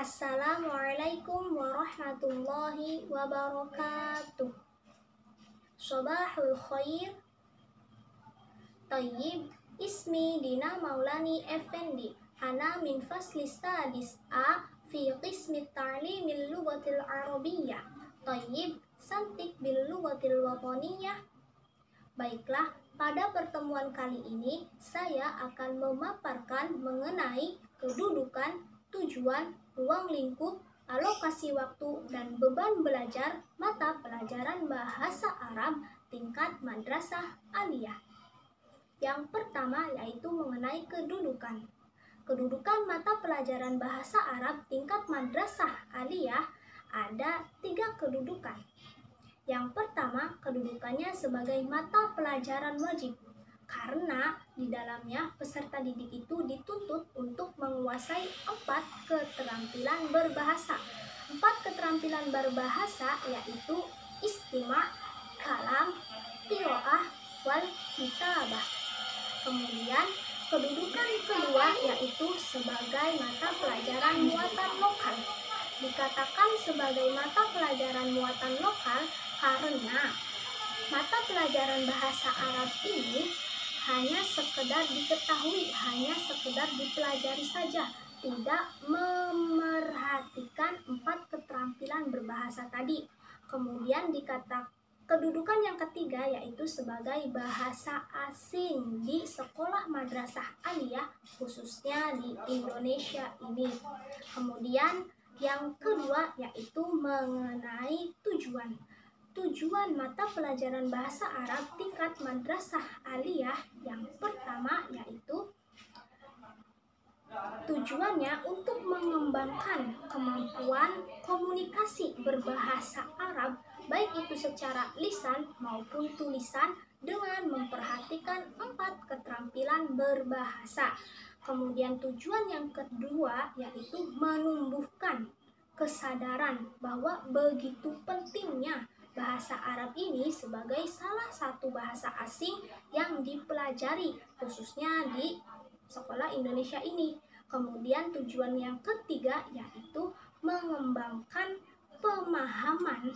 Assalamualaikum warahmatullahi wabarakatuh. Sobahul khair. Tayyib, ismi Dina Maulani Effendi. Ana min fasli sadis A fi qismi ta'limil lughatil arabiyyah. Tayyib, santik bil lughatil wataniyah. Baiklah, pada pertemuan kali ini saya akan memaparkan mengenai kedudukan, tujuan, ruang lingkup, alokasi waktu, dan beban belajar mata pelajaran bahasa Arab tingkat madrasah aliyah. Yang pertama yaitu mengenai kedudukan. Kedudukan mata pelajaran bahasa Arab tingkat madrasah aliyah ada 3 kedudukan. Yang pertama, kedudukannya sebagai mata pelajaran wajib, karena di dalamnya peserta didik itu dituntut untuk menguasai 4 keterampilan berbahasa. 4 keterampilan berbahasa yaitu istima', kalam, qiraah, wal kitabah. Kemudian kedudukan kedua yaitu sebagai mata pelajaran muatan lokal. Dikatakan sebagai mata pelajaran muatan lokal karena mata pelajaran bahasa Arab ini hanya sekedar diketahui, hanya sekedar dipelajari saja, tidak memerhatikan 4 keterampilan berbahasa tadi. Kemudian kedudukan yang ketiga yaitu sebagai bahasa asing di sekolah madrasah aliyah, khususnya di Indonesia ini. Kemudian yang kedua yaitu mengenai tujuan. Tujuan mata pelajaran bahasa Arab tingkat madrasah aliyah yang pertama yaitu tujuannya untuk mengembangkan kemampuan komunikasi berbahasa Arab, baik itu secara lisan maupun tulisan, dengan memperhatikan 4 keterampilan berbahasa. Kemudian tujuan yang kedua yaitu menumbuhkan kesadaran bahwa begitu pentingnya bahasa Arab ini sebagai salah satu bahasa asing yang dipelajari khususnya di sekolah Indonesia ini. Kemudian tujuan yang ketiga yaitu mengembangkan pemahaman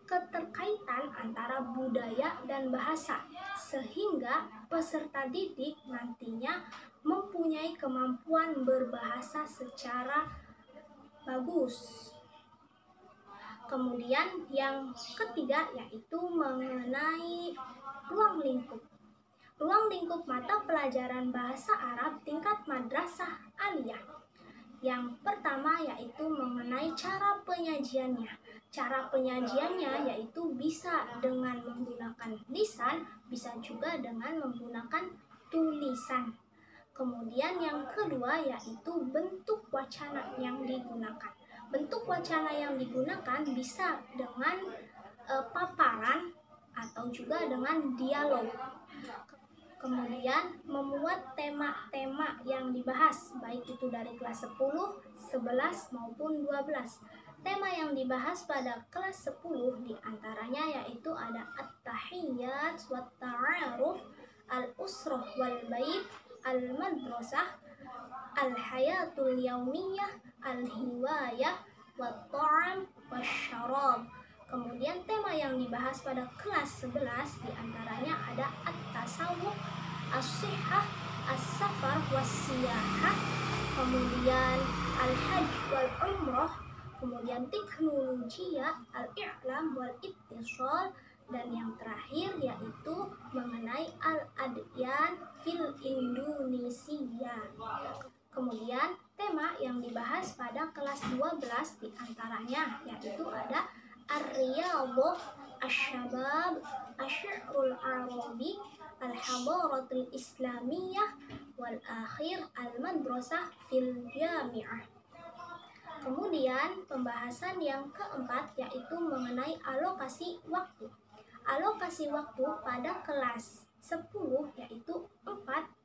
keterkaitan antara budaya dan bahasa, sehingga peserta didik nantinya mempunyai kemampuan berbahasa secara bagus. Kemudian yang ketiga yaitu mengenai ruang lingkup. Ruang lingkup mata pelajaran bahasa Arab tingkat madrasah aliyah. Yang pertama yaitu mengenai cara penyajiannya. Cara penyajiannya yaitu bisa dengan menggunakan lisan, bisa juga dengan menggunakan tulisan. Kemudian yang kedua yaitu bentuk wacana yang digunakan. Bentuk wacana yang digunakan bisa dengan paparan atau juga dengan dialog. Kemudian memuat tema-tema yang dibahas, baik itu dari kelas 10, 11 maupun 12. Tema yang dibahas pada kelas 10 diantaranya yaitu ada at-tahiyyat wat ta'aruf, al-usrah wal bait, al-madrasah, al-hayatul yaumiyah, al-hiwayah, wat-ta'am, wasyarab. Kemudian tema yang dibahas pada kelas 11 diantaranya ada at-tasawwuf, as-sihhah, as-safar, was-siyahah, kemudian al-hajj wal umrah, kemudian teknologia, al-i'lam wal ittisal, dan yang terakhir yaitu mengenai al-adyan fil Indonesia. Kemudian tema yang dibahas pada kelas 12 diantaranya yaitu ada ar-riyadhah, asy-syabab, asy-syi'rul arabi, al-hadaratul islamiyah, wal akhir al-madrasah fil jami'ah. Kemudian pembahasan yang keempat yaitu mengenai alokasi waktu. Alokasi waktu pada kelas 10 yaitu 4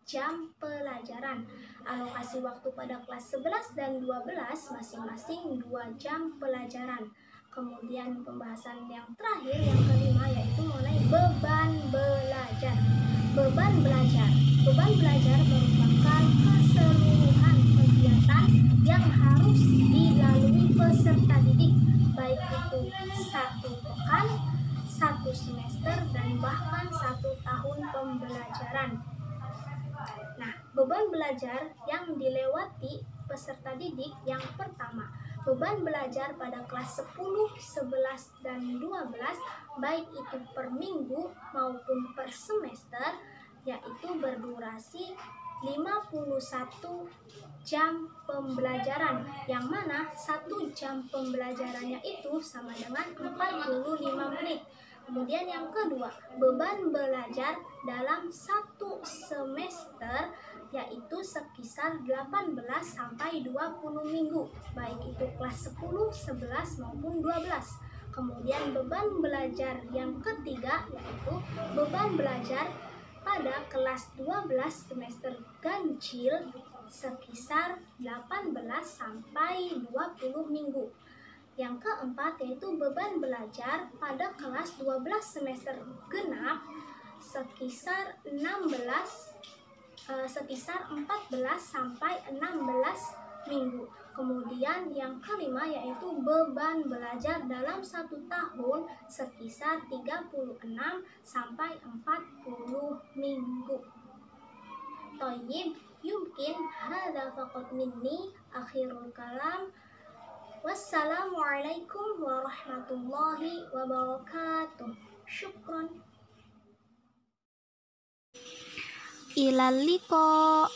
jam pelajaran. Alokasi waktu pada kelas 11 dan 12 masing-masing 2 jam pelajaran. Kemudian pembahasan yang terakhir yang kelima yaitu mengenai beban belajar. Beban belajar. Beban belajar merupakan keseluruhan kegiatan yang harus dilakukan peserta didik, baik itu 1 pekan, 1 semester, dan bahkan 1 tahun pembelajaran. Nah, beban belajar yang dilewati peserta didik yang pertama, beban belajar pada kelas 10, 11, dan 12, baik itu per minggu maupun per semester, yaitu berdurasi 51 jam pembelajaran, yang mana 1 jam pembelajarannya itu sama dengan 45 menit. Kemudian yang kedua, beban belajar dalam 1 semester yaitu sekitar 18 sampai 20 minggu, baik itu kelas 10, 11 maupun 12. Kemudian beban belajar yang ketiga yaitu beban belajar pada kelas 12 semester ganjil sekitar 18 sampai 20 minggu. Yang keempat yaitu beban belajar pada kelas 12 semester genap sekitar 14 sampai 16 minggu. Kemudian yang kelima yaitu beban belajar dalam 1 tahun sekitar 36 sampai 40 minggu. Thayyib, yumkin hadza faqat minni, akhirul kalam. Wassalamualaikum warahmatullahi wabarakatuh. Syukron. Ilal liqa.